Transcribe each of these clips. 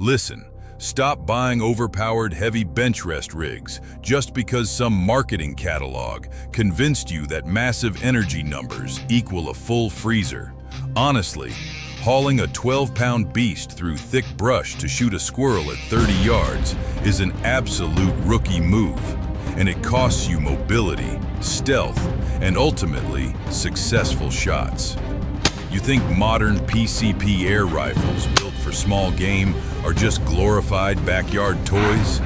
Listen, stop buying overpowered heavy bench rest rigs just because some marketing catalog convinced you that massive energy numbers equal a full freezer. Honestly, hauling a 12-pound beast through thick brush to shoot a squirrel at 30 yards is an absolute rookie move, and it costs you mobility, stealth, and ultimately successful shots. You think modern PCP air rifles built for small game are just glorified backyard toys?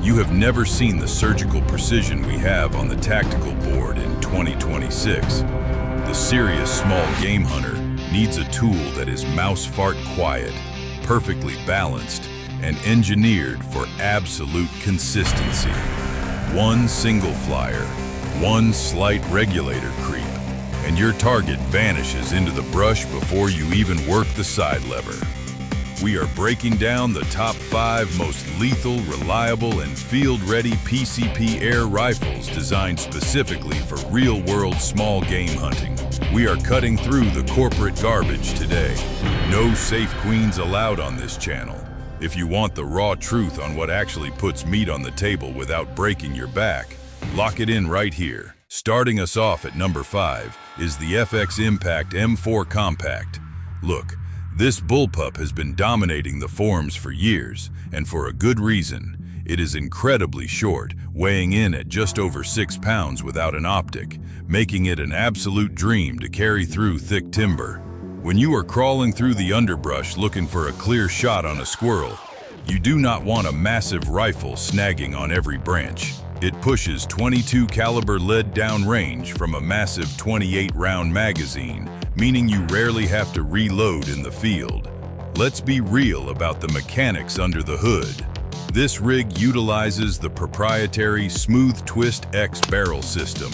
You have never seen the surgical precision we have on the tactical board in 2026. The serious small game hunter needs a tool that is mouse fart quiet, perfectly balanced, and engineered for absolute consistency. One single flyer, one slight regulator creep, and your target vanishes into the brush before you even work the side lever. We are breaking down the top 5 most lethal, reliable, and field-ready PCP air rifles designed specifically for real-world small game hunting. We are cutting through the corporate garbage today. No safe queens allowed on this channel. If you want the raw truth on what actually puts meat on the table without breaking your back, lock it in right here. Starting us off at number 5 is the FX Impact M4 Compact. Look, this bullpup has been dominating the forums for years, and for a good reason. It is incredibly short, weighing in at just over 6 pounds without an optic, making it an absolute dream to carry through thick timber. When you are crawling through the underbrush looking for a clear shot on a squirrel, you do not want a massive rifle snagging on every branch. It pushes 22 caliber lead down range from a massive 28 round magazine, meaning you rarely have to reload in the field. Let's be real about the mechanics under the hood. This rig utilizes the proprietary Smooth Twist X barrel system.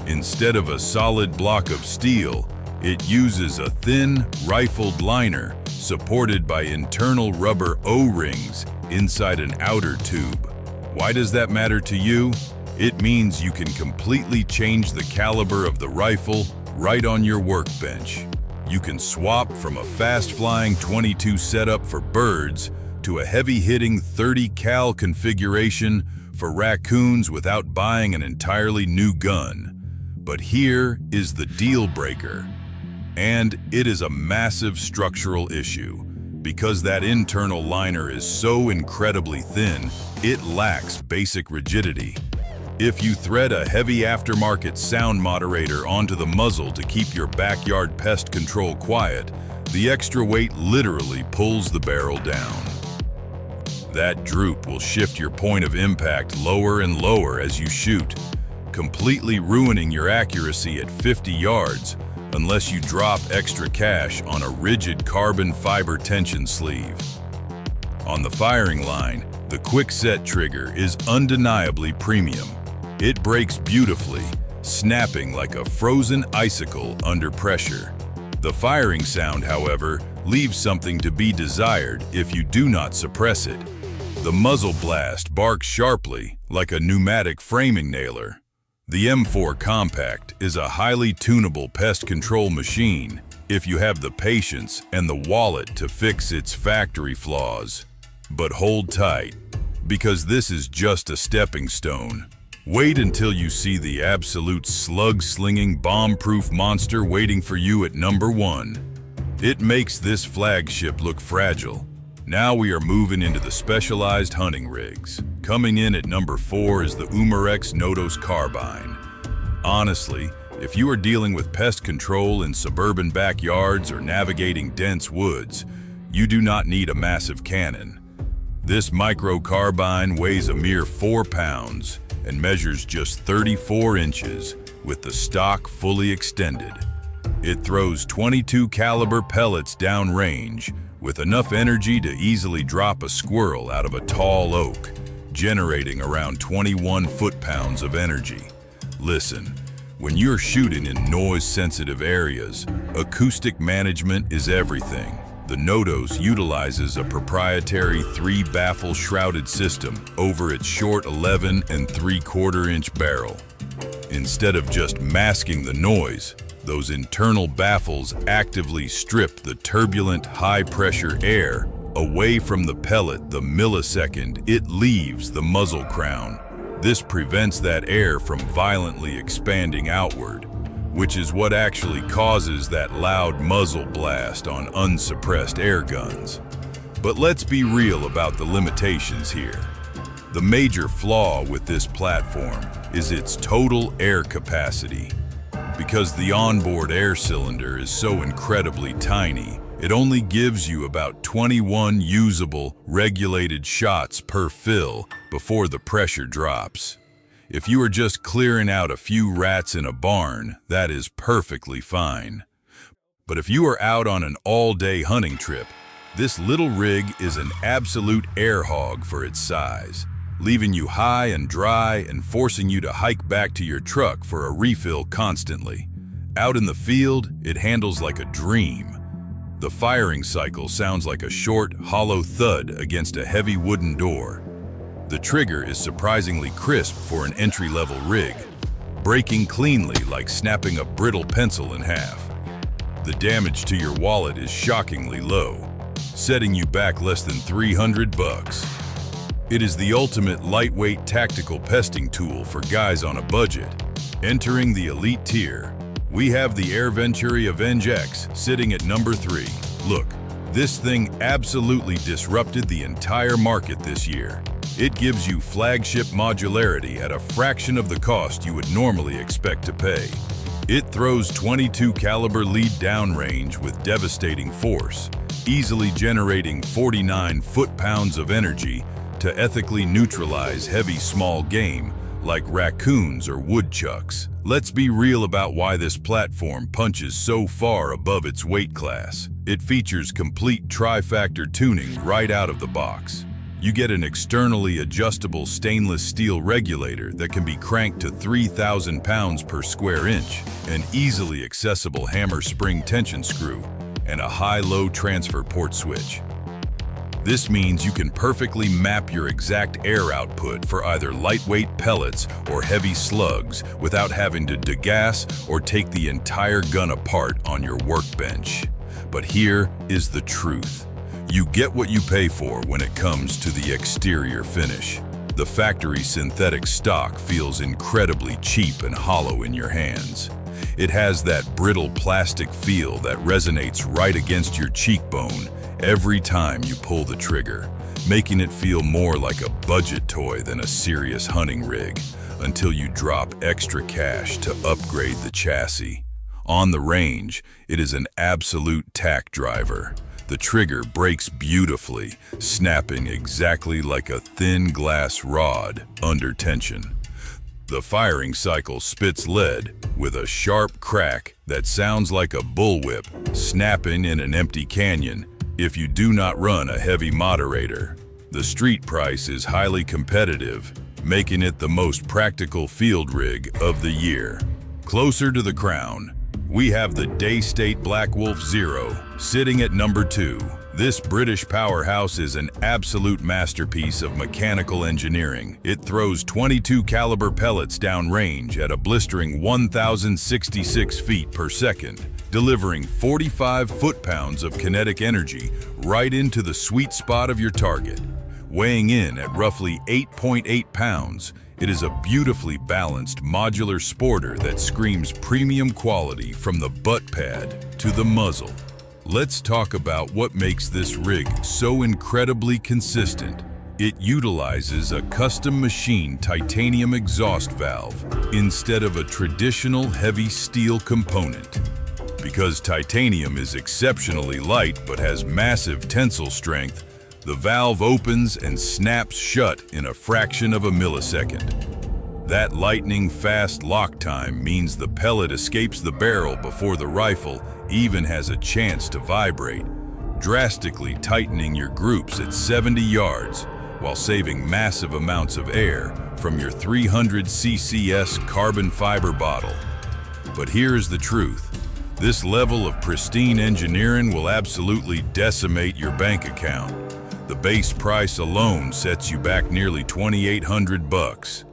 Instead of a solid block of steel, it uses a thin, rifled liner supported by internal rubber O-rings inside an outer tube. Why does that matter to you? It means you can completely change the caliber of the rifle right on your workbench. You can swap from a fast-flying 22 setup for birds to a heavy-hitting 30 cal configuration for raccoons without buying an entirely new gun. But here is the deal breaker. And it is a massive structural issue. Because that internal liner is so incredibly thin, it lacks basic rigidity. If you thread a heavy aftermarket sound moderator onto the muzzle to keep your backyard pest control quiet, the extra weight literally pulls the barrel down. That droop will shift your point of impact lower and lower as you shoot, completely ruining your accuracy at 50 yards unless you drop extra cash on a rigid carbon fiber tension sleeve. On the firing line, the quick-set trigger is undeniably premium. It breaks beautifully, snapping like a frozen icicle under pressure. The firing sound, however, leaves something to be desired if you do not suppress it. The muzzle blast barks sharply, like a pneumatic framing nailer. The M4 Compact is a highly tunable pest control machine if you have the patience and the wallet to fix its factory flaws. But hold tight, because this is just a stepping stone. Wait until you see the absolute slug-slinging, bomb-proof monster waiting for you at number 1. It makes this flagship look fragile. Now we are moving into the specialized hunting rigs. Coming in at number 4 is the Umarex Notos Carbine. Honestly, if you are dealing with pest control in suburban backyards or navigating dense woods, you do not need a massive cannon. This micro carbine weighs a mere 4 pounds and measures just 34 inches with the stock fully extended. It throws 22 caliber pellets downrange with enough energy to easily drop a squirrel out of a tall oak, generating around 21 foot-pounds of energy. Listen, when you're shooting in noise-sensitive areas, acoustic management is everything. The Notos utilizes a proprietary 3-baffle shrouded system over its short 11 3/4-inch barrel. Instead of just masking the noise, those internal baffles actively strip the turbulent, high-pressure air Away from the pellet the millisecond it leaves the muzzle crown. This prevents that air from violently expanding outward, which is what actually causes that loud muzzle blast on unsuppressed air guns. But let's be real about the limitations here. The major flaw with this platform is its total air capacity. Because the onboard air cylinder is so incredibly tiny, it only gives you about 21 usable, regulated shots per fill before the pressure drops. If you are just clearing out a few rats in a barn, that is perfectly fine. But if you are out on an all-day hunting trip, this little rig is an absolute air hog for its size, leaving you high and dry and forcing you to hike back to your truck for a refill constantly. Out in the field, it handles like a dream. The firing cycle sounds like a short, hollow thud against a heavy wooden door. The trigger is surprisingly crisp for an entry-level rig, breaking cleanly like snapping a brittle pencil in half. The damage to your wallet is shockingly low, setting you back less than $300. It is the ultimate lightweight tactical pesting tool for guys on a budget. Entering the elite tier, we have the Air Venturi Avenge-X sitting at number 3. Look, this thing absolutely disrupted the entire market this year. It gives you flagship modularity at a fraction of the cost you would normally expect to pay. It throws 22 caliber lead downrange with devastating force, easily generating 49 foot-pounds of energy to ethically neutralize heavy small game like raccoons or woodchucks. Let's be real about why this platform punches so far above its weight class. It features complete tri-factor tuning right out of the box. You get an externally adjustable stainless steel regulator that can be cranked to 3,000 pounds per square inch, an easily accessible hammer spring tension screw, and a high-low transfer port switch. This means you can perfectly map your exact air output for either lightweight pellets or heavy slugs without having to degas or take the entire gun apart on your workbench. But here is the truth. You get what you pay for when it comes to the exterior finish. The factory synthetic stock feels incredibly cheap and hollow in your hands. It has that brittle plastic feel that resonates right against your cheekbone every time you pull the trigger, making it feel more like a budget toy than a serious hunting rig, until you drop extra cash to upgrade the chassis. On the range, it is an absolute tack driver. The trigger breaks beautifully, snapping exactly like a thin glass rod under tension. The firing cycle spits lead with a sharp crack that sounds like a bullwhip snapping in an empty canyon if you do not run a heavy moderator. The street price is highly competitive, making it the most practical field rig of the year. Closer to the crown, we have the Daystate Blackwolf Zero sitting at number 2. This British powerhouse is an absolute masterpiece of mechanical engineering. It throws 22 caliber pellets down range at a blistering 1,066 feet per second, delivering 45 foot-pounds of kinetic energy right into the sweet spot of your target. Weighing in at roughly 8.8 pounds, it is a beautifully balanced modular sporter that screams premium quality from the butt pad to the muzzle. Let's talk about what makes this rig so incredibly consistent. It utilizes a custom-machined titanium exhaust valve instead of a traditional heavy steel component. Because titanium is exceptionally light but has massive tensile strength, the valve opens and snaps shut in a fraction of a millisecond. That lightning-fast lock time means the pellet escapes the barrel before the rifle even has a chance to vibrate, drastically tightening your groups at 70 yards while saving massive amounts of air from your 300 ccs carbon fiber bottle. But here's the truth. This level of pristine engineering will absolutely decimate your bank account. The base price alone sets you back nearly $2,800,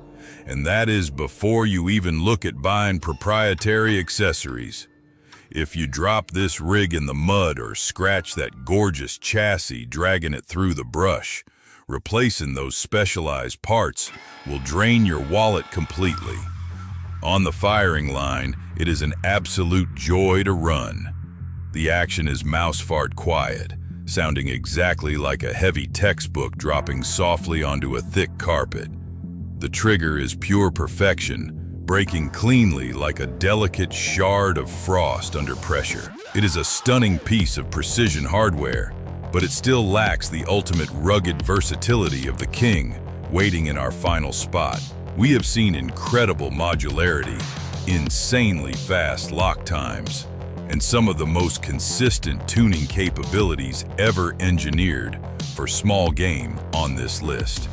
and that is before you even look at buying proprietary accessories. If you drop this rig in the mud or scratch that gorgeous chassis dragging it through the brush, replacing those specialized parts will drain your wallet completely. On the firing line, it is an absolute joy to run. The action is mouse fart quiet, sounding exactly like a heavy textbook dropping softly onto a thick carpet. The trigger is pure perfection, breaking cleanly like a delicate shard of frost under pressure. It is a stunning piece of precision hardware, but it still lacks the ultimate rugged versatility of the King waiting in our final spot. We have seen incredible modularity, insanely fast lock times, and some of the most consistent tuning capabilities ever engineered for small game on this list.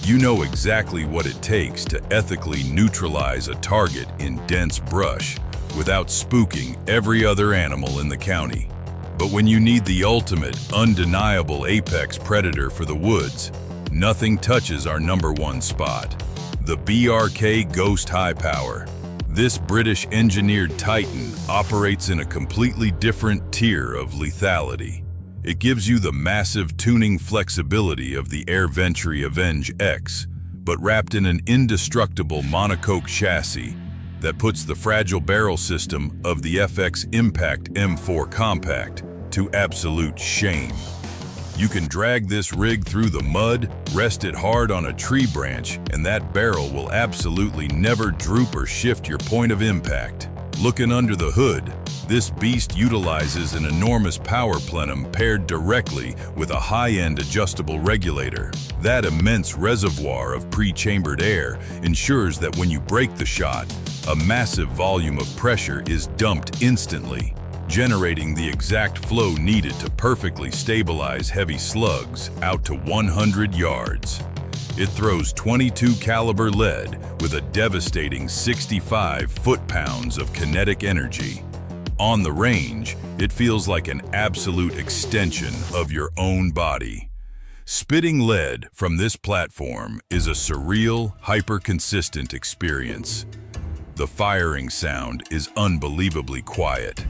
You know exactly what it takes to ethically neutralize a target in dense brush without spooking every other animal in the county. But when you need the ultimate, undeniable apex predator for the woods, nothing touches our #1 spot, the BRK Ghost High Power. This British-engineered Titan operates in a completely different tier of lethality. It gives you the massive tuning flexibility of the Air Venturi Avenge-X, but wrapped in an indestructible monocoque chassis that puts the fragile barrel system of the FX Impact M4 Compact to absolute shame. You can drag this rig through the mud, rest it hard on a tree branch, and that barrel will absolutely never droop or shift your point of impact. Looking under the hood, this beast utilizes an enormous power plenum paired directly with a high-end adjustable regulator. That immense reservoir of pre-chambered air ensures that when you break the shot, a massive volume of pressure is dumped instantly, generating the exact flow needed to perfectly stabilize heavy slugs out to 100 yards. It throws .22 caliber lead with a devastating 65 foot-pounds of kinetic energy. On the range, it feels like an absolute extension of your own body. Spitting lead from this platform is a surreal, hyper-consistent experience. The firing sound is unbelievably quiet,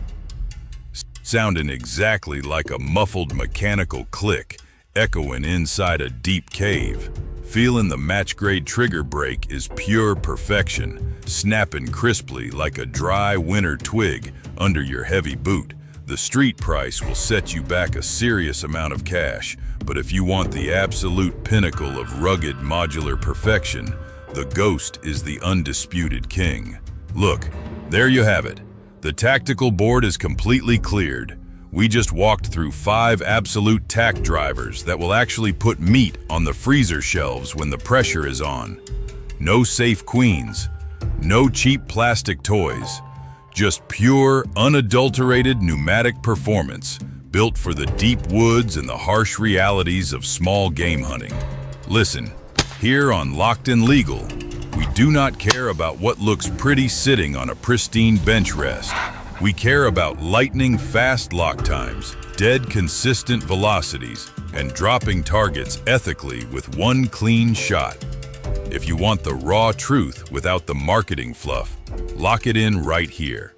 sounding exactly like a muffled mechanical click echoing inside a deep cave. Feeling the match-grade trigger brake is pure perfection, snapping crisply like a dry winter twig under your heavy boot. The street price will set you back a serious amount of cash, but if you want the absolute pinnacle of rugged modular perfection, the Ghost is the undisputed king. Look, there you have it. The tactical board is completely cleared. We just walked through 5 absolute tack drivers that will actually put meat on the freezer shelves when the pressure is on. No safe queens, no cheap plastic toys, just pure, unadulterated pneumatic performance built for the deep woods and the harsh realities of small game hunting. Listen, here on Locked and Legal, we do not care about what looks pretty sitting on a pristine bench rest. We care about lightning-fast lock times, dead consistent velocities, and dropping targets ethically with one clean shot. If you want the raw truth without the marketing fluff, lock it in right here.